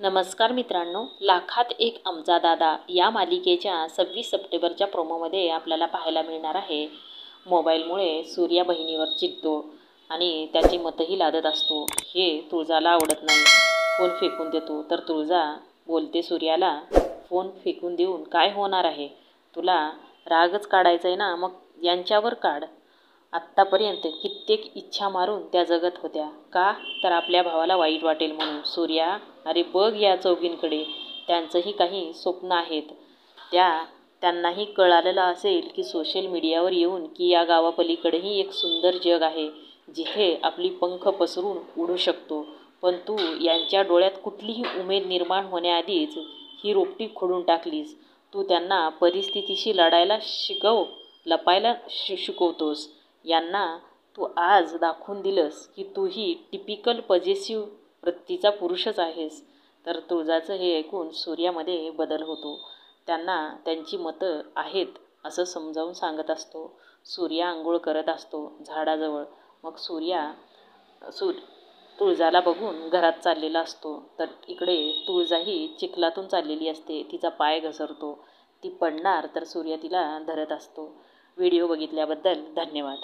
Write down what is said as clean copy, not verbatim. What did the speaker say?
नमस्कार मित्रांनो, लाखात एक आमचा दादा या मालिकेच्या 26 सप्टेंबरच्या प्रोमोमध्ये आपल्याला पाहायला मिळणार आहे. मोबाईलमुळे सूर्या बहिणीवर चिडतो आणि त्याची मतही लादत असतो. हे तुळजाला आवडत नाही. फोन फेकून देतो तर तुळजा बोलते सूर्याला, फोन फेकून देऊन काय होणार आहे? तुला रागच काढायचा आहे ना, मग यांच्यावर काढ. आत्तापर्यंत कित्येक इच्छा मारून त्या जगत होत्या. का? तर आपल्या भावाला वाईट वाटेल म्हणून. सूर्या, अरे बघ या चौघींकडे, त्यांचंही काही स्वप्न आहेत. त्यांनाही कळालेलं असेल की सोशल मीडियावर येऊन की या गावापलीकडेही एक सुंदर जग आहे, जिथे आपली पंख पसरून उडू शकतो. पण तू यांच्या डोळ्यात कुठलीही उमेद निर्माण होण्याआधीच ही रोपटी खोडून टाकलीस. तू त्यांना परिस्थितीशी लढायला लपायला शिकवतोस. यांना तू आज दाखवून दिलंस की तूही टिपिकल पॉझिटिव्ह वृत्तीचा पुरुषच आहेस. तर तुळजाचं हे ऐकून सूर्यामध्ये बदल होतो. त्यांना त्यांची मतं आहेत असं समजावून सांगत असतो. सूर्या आंघोळ करत असतो झाडाजवळ. मग तुळजाला बघून घरात चाललेला असतो. तर इकडे तुळजाही चिखलातून चाललेली असते. तिचा पाय घसरतो. ती पडणार तर सूर्या तिला धरत असतो. व्हिडिओ बघितल्याबद्दल धन्यवाद.